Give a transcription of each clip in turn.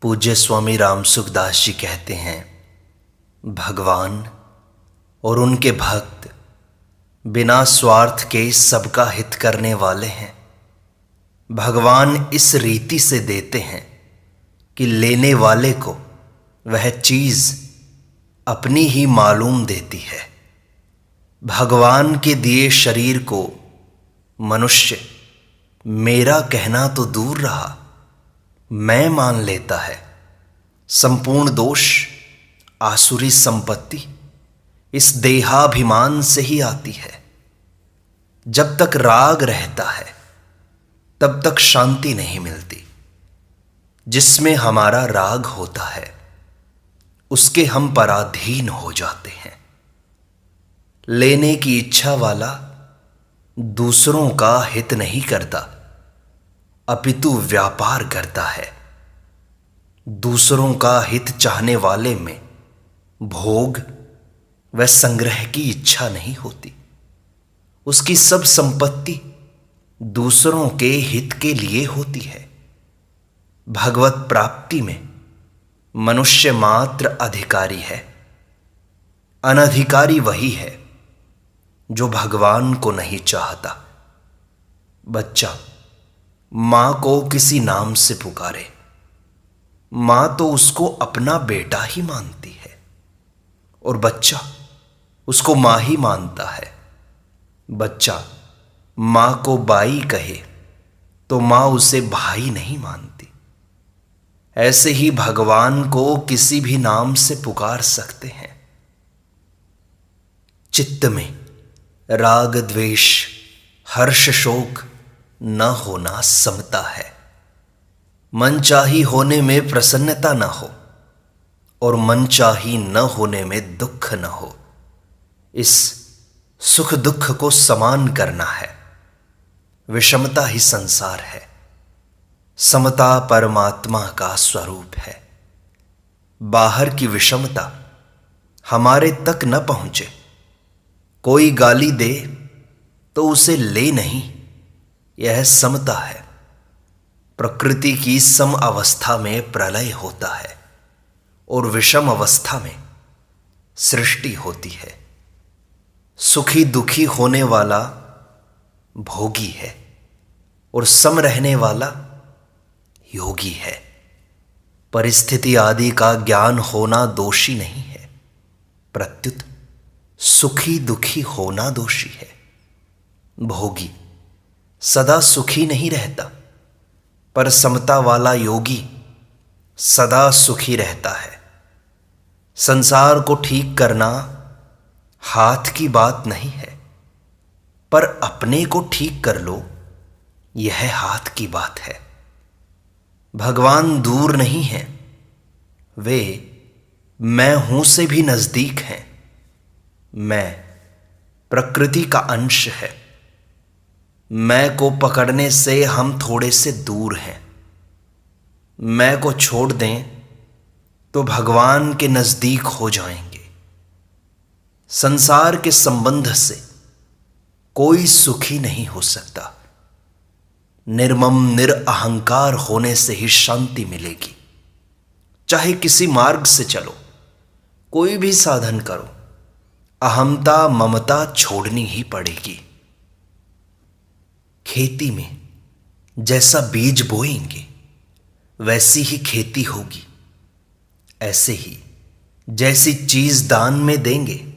पूज्य स्वामी राम सुखदास जी कहते हैं, भगवान और उनके भक्त बिना स्वार्थ के सबका हित करने वाले हैं। भगवान इस रीति से देते हैं कि लेने वाले को वह चीज़ अपनी ही मालूम देती है। भगवान के दिए शरीर को मनुष्य मेरा कहना तो दूर रहा, मैं मान लेता है। संपूर्ण दोष आसुरी संपत्ति इस देहाभिमान से ही आती है। जब तक राग रहता है तब तक शांति नहीं मिलती। जिसमें हमारा राग होता है उसके हम पराधीन हो जाते हैं। लेने की इच्छा वाला दूसरों का हित नहीं करता, अपितु व्यापार करता है। दूसरों का हित चाहने वाले में भोग व संग्रह की इच्छा नहीं होती। उसकी सब संपत्ति दूसरों के हित के लिए होती है। भगवत प्राप्ति में मनुष्य मात्र अधिकारी है। अनधिकारी वही है जो भगवान को नहीं चाहता। बच्चा मां को किसी नाम से पुकारे, मां तो उसको अपना बेटा ही मानती है और बच्चा उसको मां ही मानता है। बच्चा मां को बाई कहे तो मां उसे भाई नहीं मानती। ऐसे ही भगवान को किसी भी नाम से पुकार सकते हैं। चित्त में राग द्वेष हर्ष शोक न होना समता है। मनचाही होने में प्रसन्नता न हो और मनचाही न होने में दुख न हो। इस सुख दुख को समान करना है। विषमता ही संसार है, समता परमात्मा का स्वरूप है। बाहर की विषमता हमारे तक न पहुंचे। कोई गाली दे तो उसे ले नहीं, यह समता है। प्रकृति की सम अवस्था में प्रलय होता है और विषम अवस्था में सृष्टि होती है। सुखी दुखी होने वाला भोगी है और सम रहने वाला योगी है। परिस्थिति आदि का ज्ञान होना दोषी नहीं है, प्रत्युत सुखी दुखी होना दोषी है। भोगी सदा सुखी नहीं रहता, पर समता वाला योगी सदा सुखी रहता है। संसार को ठीक करना हाथ की बात नहीं है, पर अपने को ठीक कर लो, यह हाथ की बात है। भगवान दूर नहीं है, वे मैं हूं से भी नजदीक हैं। मैं प्रकृति का अंश है। मैं को पकड़ने से हम थोड़े से दूर हैं। मैं को छोड़ दें तो भगवान के नजदीक हो जाएंगे। संसार के संबंध से कोई सुखी नहीं हो सकता। निर्मम निरअहंकार होने से ही शांति मिलेगी। चाहे किसी मार्ग से चलो, कोई भी साधन करो, अहमता ममता छोड़नी ही पड़ेगी। खेती में जैसा बीज बोएंगे वैसी ही खेती होगी। ऐसे ही जैसी चीज दान में देंगे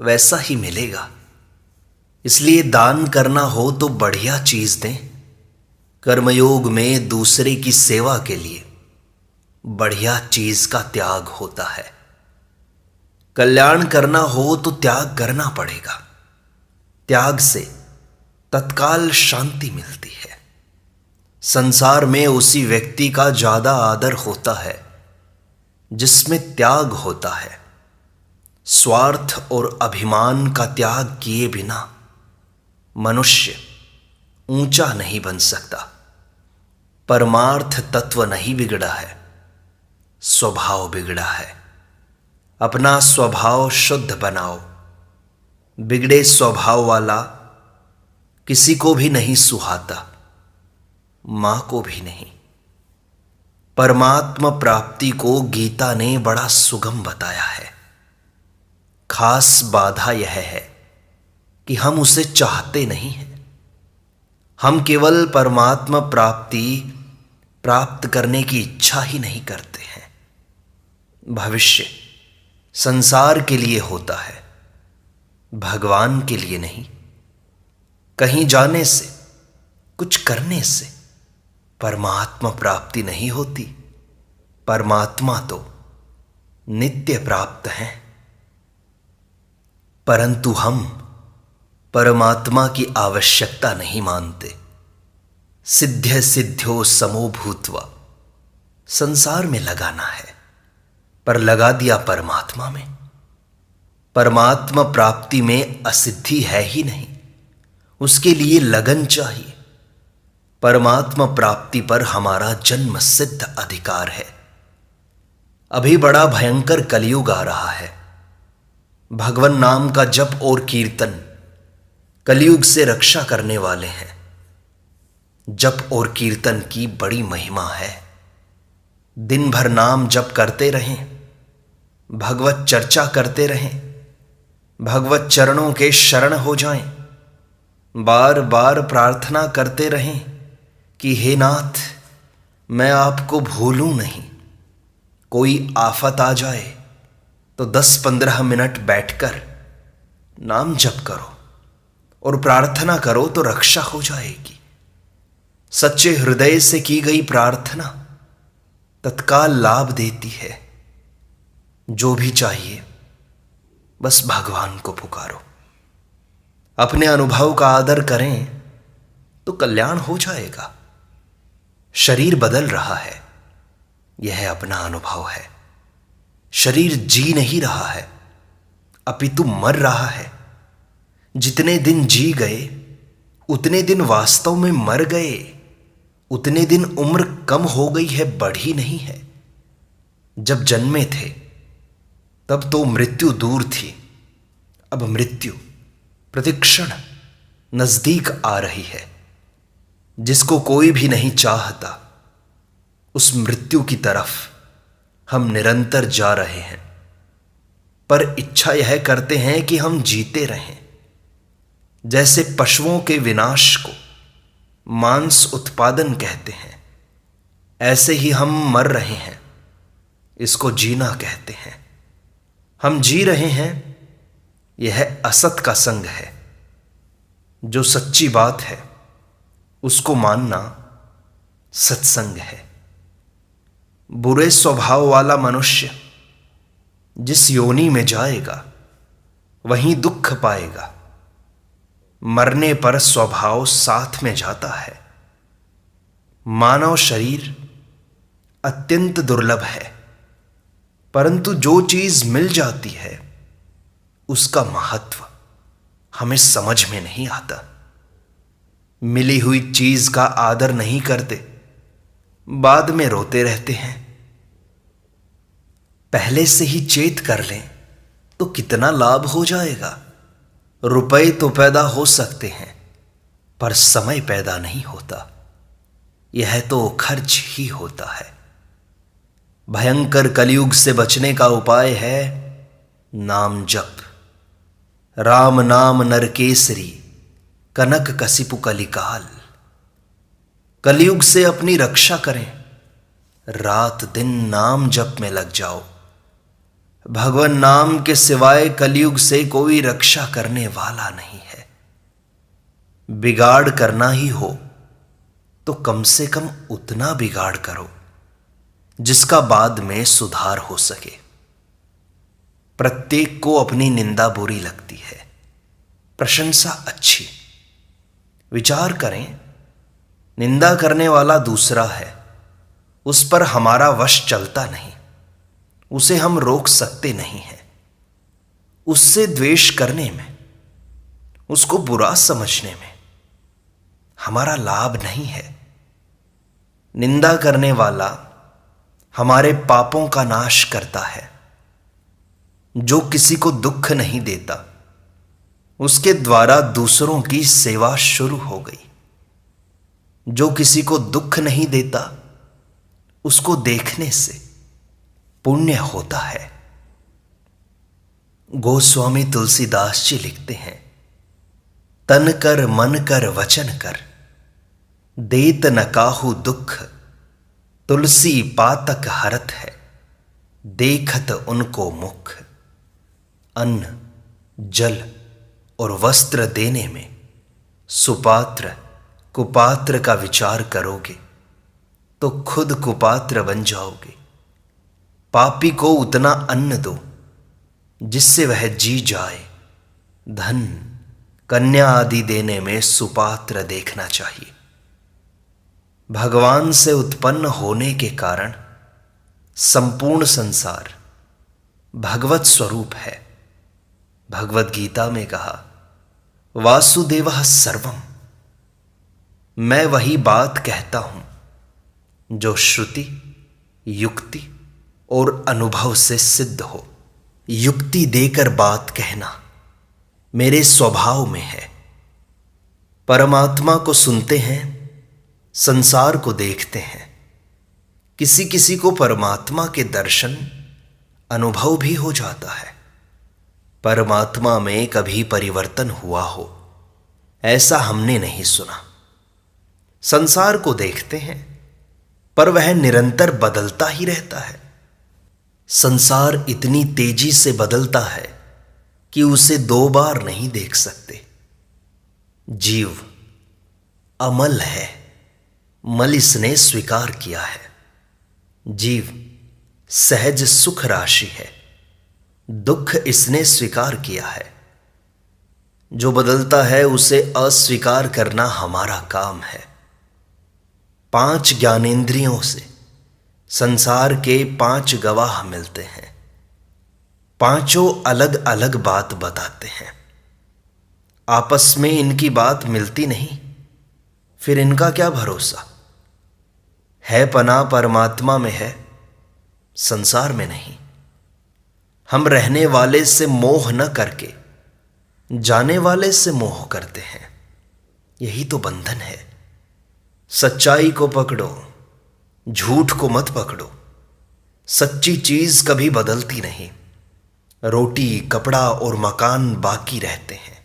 वैसा ही मिलेगा। इसलिए दान करना हो तो बढ़िया चीज दें। कर्मयोग में दूसरे की सेवा के लिए बढ़िया चीज का त्याग होता है। कल्याण करना हो तो त्याग करना पड़ेगा। त्याग से तत्काल शांति मिलती है। संसार में उसी व्यक्ति का ज्यादा आदर होता है जिसमें त्याग होता है। स्वार्थ और अभिमान का त्याग किए बिना मनुष्य ऊंचा नहीं बन सकता। परमार्थ तत्व नहीं बिगड़ा है, स्वभाव बिगड़ा है। अपना स्वभाव शुद्ध बनाओ। बिगड़े स्वभाव वाला किसी को भी नहीं सुहाता, मां को भी नहीं। परमात्मा प्राप्ति को गीता ने बड़ा सुगम बताया है। खास बाधा यह है कि हम उसे चाहते नहीं हैं। हम केवल परमात्मा प्राप्ति प्राप्त करने की इच्छा ही नहीं करते हैं। भविष्य संसार के लिए होता है, भगवान के लिए नहीं। कहीं जाने से, कुछ करने से परमात्मा प्राप्ति नहीं होती। परमात्मा तो नित्य प्राप्त हैं। परंतु हम परमात्मा की आवश्यकता नहीं मानते। सिद्ध्य सिद्ध्यो समो भूत्वा, संसार में लगाना है, पर लगा दिया परमात्मा में। परमात्मा प्राप्ति में असिद्धि है ही नहीं, उसके लिए लगन चाहिए। परमात्मा प्राप्ति पर हमारा जन्म सिद्ध अधिकार है। अभी बड़ा भयंकर कलयुग आ रहा है। भगवान नाम का जप और कीर्तन कलयुग से रक्षा करने वाले हैं। जप और कीर्तन की बड़ी महिमा है। दिन भर नाम जप करते रहें, भगवत चर्चा करते रहें, भगवत चरणों के शरण हो जाएं, बार बार प्रार्थना करते रहें कि हे नाथ, मैं आपको भूलूं नहीं। कोई आफत आ जाए तो 10-15 मिनट बैठकर नाम जप करो और प्रार्थना करो तो रक्षा हो जाएगी। सच्चे हृदय से की गई प्रार्थना तत्काल लाभ देती है। जो भी चाहिए बस भगवान को पुकारो। अपने अनुभव का आदर करें तो कल्याण हो जाएगा। शरीर बदल रहा है, यह अपना अनुभव है। शरीर जी नहीं रहा है, अपितु मर रहा है। जितने दिन जी गए उतने दिन वास्तव में मर गए। उतने दिन उम्र कम हो गई है, बढ़ी नहीं है। जब जन्मे थे तब तो मृत्यु दूर थी, अब मृत्यु प्रतिक्षण नजदीक आ रही है। जिसको कोई भी नहीं चाहता, उस मृत्यु की तरफ हम निरंतर जा रहे हैं। पर इच्छा यह करते हैं कि हम जीते रहें। जैसे पशुओं के विनाश को मांस उत्पादन कहते हैं, ऐसे ही हम मर रहे हैं, इसको जीना कहते हैं। हम जी रहे हैं, यह असत का संग है। जो सच्ची बात है उसको मानना सत्संग है। बुरे स्वभाव वाला मनुष्य जिस योनि में जाएगा वहीं दुख पाएगा। मरने पर स्वभाव साथ में जाता है। मानव शरीर अत्यंत दुर्लभ है, परंतु जो चीज मिल जाती है उसका महत्व हमें समझ में नहीं आता। मिली हुई चीज का आदर नहीं करते, बाद में रोते रहते हैं। पहले से ही चेत कर लें तो कितना लाभ हो जाएगा। रुपए तो पैदा हो सकते हैं, पर समय पैदा नहीं होता। यह तो खर्च ही होता है। भयंकर कलयुग से बचने का उपाय है नाम जप। राम नाम नरकेसरी, कनक कसिपु कलिकाल। कलयुग से अपनी रक्षा करें, रात दिन नाम जप में लग जाओ। भगवान नाम के सिवाय कलयुग से कोई रक्षा करने वाला नहीं है। बिगाड़ करना ही हो तो कम से कम उतना बिगाड़ करो जिसका बाद में सुधार हो सके। प्रत्येक को अपनी निंदा बुरी लगती है, प्रशंसा अच्छी। विचार करें, निंदा करने वाला दूसरा है, उस पर हमारा वश चलता नहीं, उसे हम रोक सकते नहीं हैं। उससे द्वेष करने में, उसको बुरा समझने में हमारा लाभ नहीं है। निंदा करने वाला हमारे पापों का नाश करता है। जो किसी को दुख नहीं देता, उसके द्वारा दूसरों की सेवा शुरू हो गई। जो किसी को दुख नहीं देता, उसको देखने से पुण्य होता है। गोस्वामी तुलसीदास जी लिखते हैं, तन कर मन कर वचन कर, देत न काहू दुख, तुलसी पातक हरत है, देखत उनको मुख। अन्न, जल और वस्त्र देने में सुपात्र कुपात्र का विचार करोगे तो खुद कुपात्र बन जाओगे। पापी को उतना अन्न दो जिससे वह जी जाए। धन, कन्या आदि देने में सुपात्र देखना चाहिए। भगवान से उत्पन्न होने के कारण संपूर्ण संसार भगवत स्वरूप है। भगवत गीता में कहा, वासुदेवः सर्वम। मैं वही बात कहता हूं जो श्रुति, युक्ति और अनुभव से सिद्ध हो। युक्ति देकर बात कहना मेरे स्वभाव में है। परमात्मा को सुनते हैं, संसार को देखते हैं। किसी किसी को परमात्मा के दर्शन, अनुभव भी हो जाता है। परमात्मा में कभी परिवर्तन हुआ हो ऐसा हमने नहीं सुना। संसार को देखते हैं पर वह निरंतर बदलता ही रहता है। संसार इतनी तेजी से बदलता है कि उसे दो बार नहीं देख सकते। जीव अमल है, मल इसने स्वीकार किया है। जीव सहज सुख राशि है, दुख इसने स्वीकार किया है। जो बदलता है उसे अस्वीकार करना हमारा काम है। 5 ज्ञानेंद्रियों से संसार के 5 गवाह मिलते हैं। पांचों अलग अलग बात बताते हैं। आपस में इनकी बात मिलती नहीं, फिर इनका क्या भरोसा है। पना परमात्मा में है, संसार में नहीं। हम रहने वाले से मोह न करके जाने वाले से मोह करते हैं। यही तो बंधन है। सच्चाई को पकड़ो, झूठ को मत पकड़ो। सच्ची चीज कभी बदलती नहीं। रोटी, कपड़ा और मकान बाकी रहते हैं।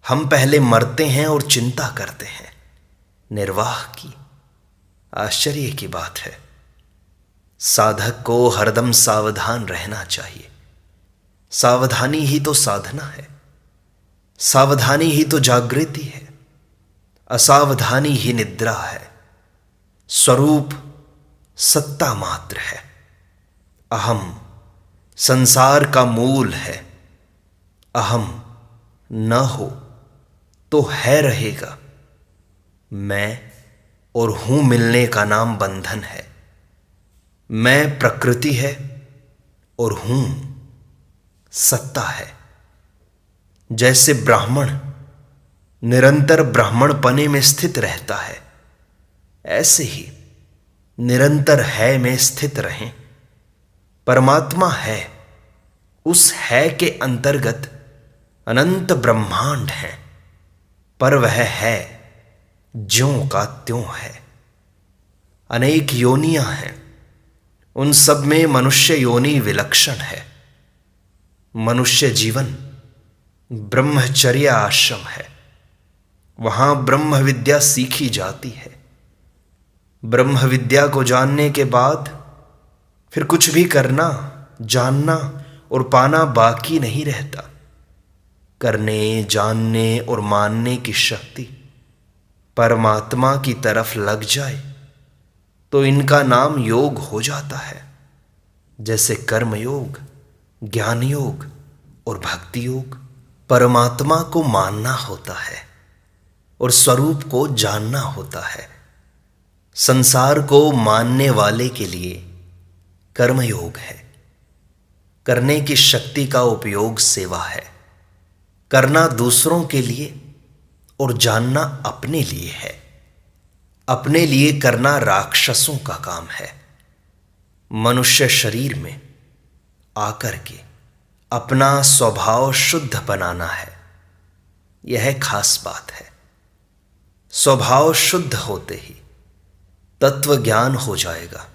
हम पहले मरते हैं और चिंता करते हैं निर्वाह की। आश्चर्य की बात है। साधक को हरदम सावधान रहना चाहिए। सावधानी ही तो साधना है। सावधानी ही तो जागृति है। असावधानी ही निद्रा है। स्वरूप सत्ता मात्र है। अहम संसार का मूल है। अहम न हो तो है रहेगा। मैं और हूं मिलने का नाम बंधन है। मैं प्रकृति है और हूं सत्ता है। जैसे ब्राह्मण निरंतर ब्राह्मणपने में स्थित रहता है, ऐसे ही निरंतर है में स्थित रहें। परमात्मा है, उस है के अंतर्गत अनंत ब्रह्मांड है, पर वह है ज्यों का त्यों है। अनेक योनियां हैं, उन सब में मनुष्य योनि विलक्षण है। मनुष्य जीवन ब्रह्मचर्य आश्रम है। वहां ब्रह्म विद्या सीखी जाती है। ब्रह्म विद्या को जानने के बाद फिर कुछ भी करना, जानना और पाना बाकी नहीं रहता। करने, जानने और मानने की शक्ति परमात्मा की तरफ लग जाए तो इनका नाम योग हो जाता है। जैसे कर्म योग, ज्ञान योग और भक्ति योग। परमात्मा को मानना होता है और स्वरूप को जानना होता है। संसार को मानने वाले के लिए कर्मयोग है। करने की शक्ति का उपयोग सेवा है। करना दूसरों के लिए और जानना अपने लिए है। अपने लिए करना राक्षसों का काम है। मनुष्य शरीर में आकर के अपना स्वभाव शुद्ध बनाना है, यह खास बात है। स्वभाव शुद्ध होते ही तत्व ज्ञान हो जाएगा।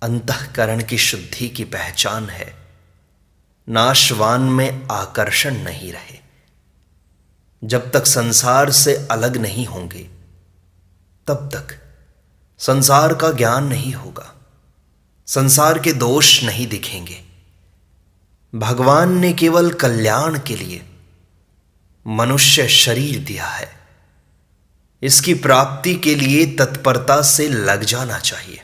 अंतःकरण की शुद्धि की पहचान है नाशवान में आकर्षण नहीं रहे। जब तक संसार से अलग नहीं होंगे तब तक संसार का ज्ञान नहीं होगा, संसार के दोष नहीं दिखेंगे। भगवान ने केवल कल्याण के लिए मनुष्य शरीर दिया है। इसकी प्राप्ति के लिए तत्परता से लग जाना चाहिए।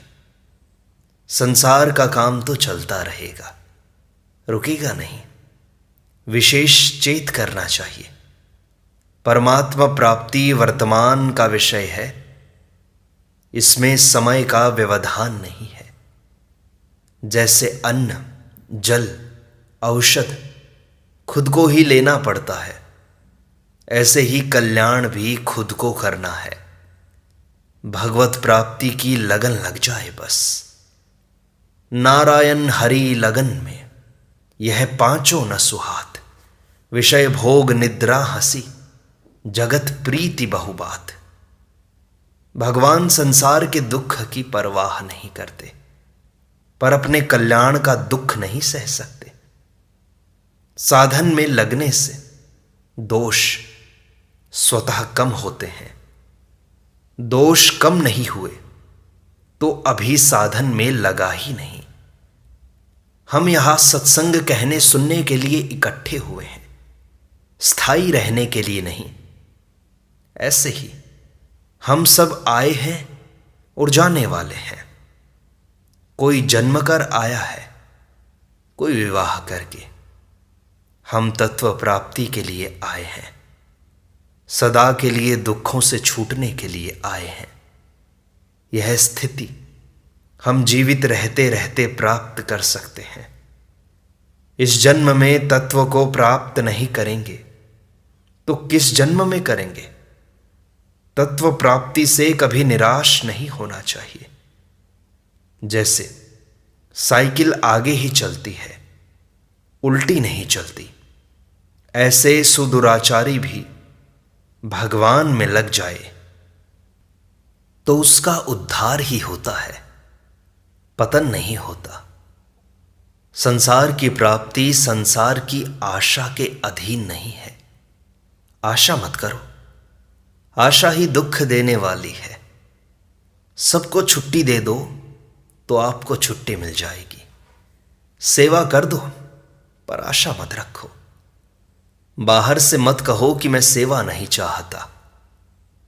संसार का काम तो चलता रहेगा, रुकेगा नहीं। विशेष चेत करना चाहिए। परमात्मा प्राप्ति वर्तमान का विषय है, इसमें समय का व्यवधान नहीं है। जैसे अन्न, जल, औषध खुद को ही लेना पड़ता है, ऐसे ही कल्याण भी खुद को करना है। भगवत प्राप्ति की लगन लग जाए बस। नारायण हरि लगन में यह पांचों न सुहात। विषय भोग निद्रा हंसी, जगत प्रीति बहुबात। भगवान संसार के दुख की परवाह नहीं करते, पर अपने कल्याण का दुख नहीं सह सकते। साधन में लगने से दोष स्वतः कम होते हैं। दोष कम नहीं हुए तो अभी साधन में लगा ही नहीं। हम यहां सत्संग कहने सुनने के लिए इकट्ठे हुए हैं, स्थायी रहने के लिए नहीं। ऐसे ही हम सब आए हैं और जाने वाले हैं। कोई जन्म कर आया है, कोई विवाह करके। हम तत्व प्राप्ति के लिए आए हैं, सदा के लिए दुखों से छूटने के लिए आए हैं। यह स्थिति हम जीवित रहते रहते प्राप्त कर सकते हैं। इस जन्म में तत्व को प्राप्त नहीं करेंगे तो किस जन्म में करेंगे? तत्व प्राप्ति से कभी निराश नहीं होना चाहिए। जैसे साइकिल आगे ही चलती है, उल्टी नहीं चलती, ऐसे सुदुराचारी भी भगवान में लग जाए तो उसका उद्धार ही होता है, पतन नहीं होता। संसार की प्राप्ति संसार की आशा के अधीन नहीं है। आशा मत करो, आशा ही दुख देने वाली है। सबको छुट्टी दे दो तो आपको छुट्टी मिल जाएगी। सेवा कर दो पर आशा मत रखो। बाहर से मत कहो कि मैं सेवा नहीं चाहता,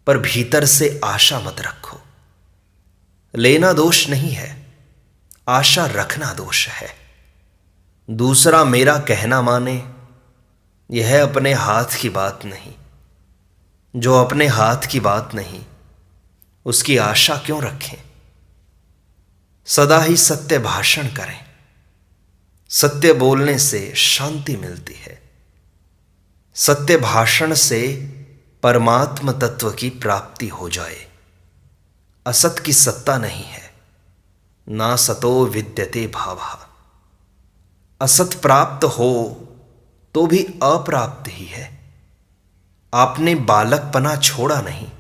पर भीतर से आशा मत रखो। लेना दोष नहीं है, आशा रखना दोष है। दूसरा मेरा कहना माने, यह अपने हाथ की बात नहीं। जो अपने हाथ की बात नहीं, उसकी आशा क्यों रखें? सदा ही सत्य भाषण करें। सत्य बोलने से शांति मिलती है। सत्य भाषण से परमात्म तत्व की प्राप्ति हो जाए। असत की सत्ता नहीं है, ना सतो विद्यते भावः। असत प्राप्त हो तो भी अप्राप्त ही है। आपने बालकपना छोड़ा नहीं,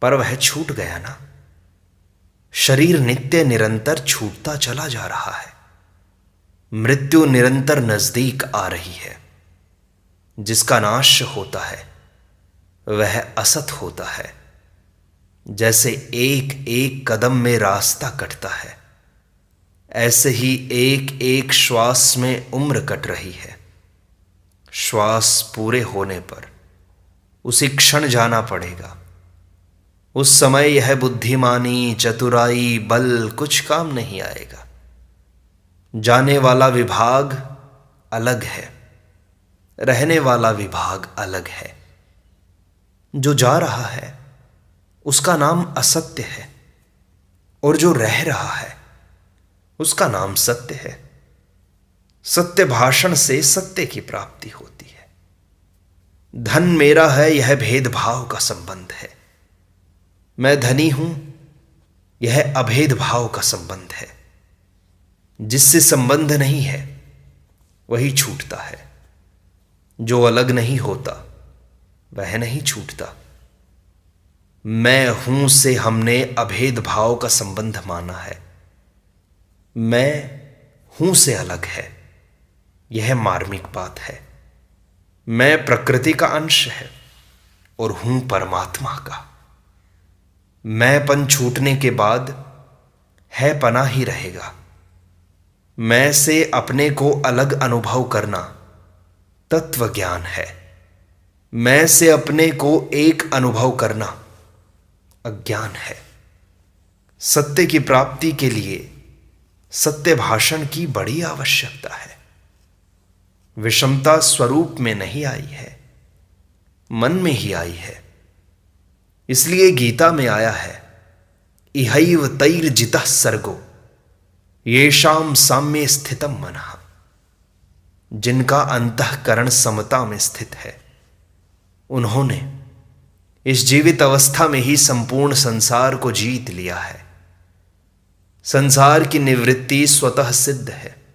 पर वह छूट गया ना। शरीर नित्य निरंतर छूटता चला जा रहा है। मृत्यु निरंतर नजदीक आ रही है। जिसका नाश होता है वह असत होता है। जैसे एक एक कदम में रास्ता कटता है, ऐसे ही एक एक श्वास में उम्र कट रही है। श्वास पूरे होने पर उसी क्षण जाना पड़ेगा। उस समय यह बुद्धिमानी, चतुराई, बल कुछ काम नहीं आएगा। जाने वाला विभाग अलग है, रहने वाला विभाग अलग है। जो जा रहा है उसका नाम असत्य है, और जो रह रहा है उसका नाम सत्य है। सत्य भाषण से सत्य की प्राप्ति होती है। धन मेरा है, यह भेदभाव का संबंध है। मैं धनी हूं, यह अभेदभाव का संबंध है। जिससे संबंध नहीं है वही छूटता है। जो अलग नहीं होता वह नहीं छूटता। मैं हूं से हमने अभेद भाव का संबंध माना है। मैं हूं से अलग है, यह मार्मिक बात है। मैं प्रकृति का अंश है और हूं परमात्मा का। मैंपन छूटने के बाद है पना ही रहेगा। मैं से अपने को अलग अनुभव करना तत्व ज्ञान है। मैं से अपने को एक अनुभव करना अज्ञान है। सत्य की प्राप्ति के लिए सत्य भाषण की बड़ी आवश्यकता है। विषमता स्वरूप में नहीं आई है, मन में ही आई है। इसलिए गीता में आया है, इहैव तैर्जितः सर्गो येषाम साम्ये स्थितम मनः। जिनका अंतःकरण समता में स्थित है, उन्होंने इस जीवित अवस्था में ही संपूर्ण संसार को जीत लिया है। संसार की निवृत्ति स्वतः सिद्ध है,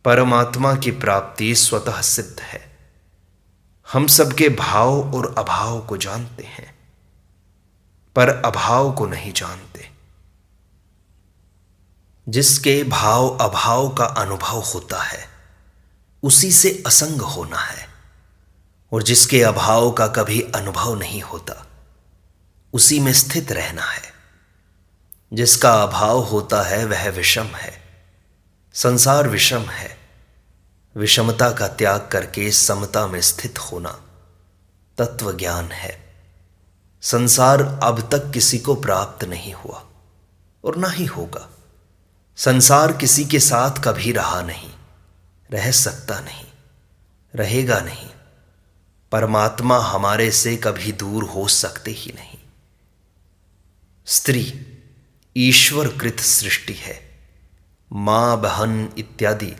परमात्मा की प्राप्ति स्वतः सिद्ध है। हम सबके भाव और अभाव को जानते हैं, पर अभाव को नहीं जानते। जिसके भाव अभाव का अनुभव होता है, उसी से असंग होना है, और जिसके अभाव का कभी अनुभव नहीं होता, उसी में स्थित रहना है। जिसका अभाव होता है वह विषम है। संसार विषम है। विषमता का त्याग करके समता में स्थित होना तत्व ज्ञान है। संसार अब तक किसी को प्राप्त नहीं हुआ और ना ही होगा। संसार किसी के साथ कभी रहा नहीं, रह सकता नहीं, रहेगा नहीं। परमात्मा हमारे से कभी दूर हो सकते ही नहीं। स्त्री ईश्वर कृत सृष्टि है। मां बहन इत्यादि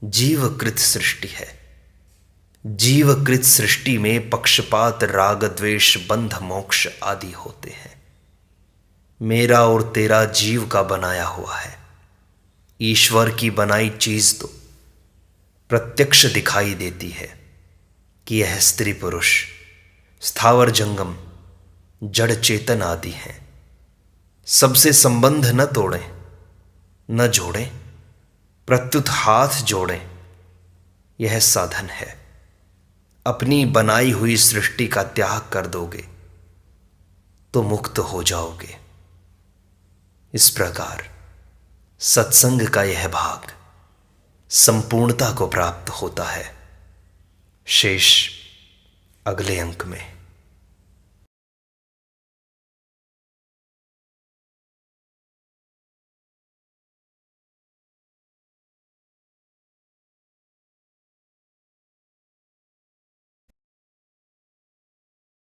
जीवकृत सृष्टि है। जीवकृत सृष्टि में पक्षपात, राग, द्वेष, बंध, मोक्ष आदि होते हैं। मेरा और तेरा जीव का बनाया हुआ है। ईश्वर की बनाई चीज तो प्रत्यक्ष दिखाई देती है कि यह स्त्री पुरुष, स्थावर जंगम, जड़ चेतन आदि हैं। सबसे संबंध न तोड़ें, न जोड़ें, प्रत्युत हाथ जोड़ें, यह साधन है। अपनी बनाई हुई सृष्टि का त्याग कर दोगे तो मुक्त हो जाओगे। इस प्रकार सत्संग का यह भाग संपूर्णता को प्राप्त होता है। शेष अगले अंक में।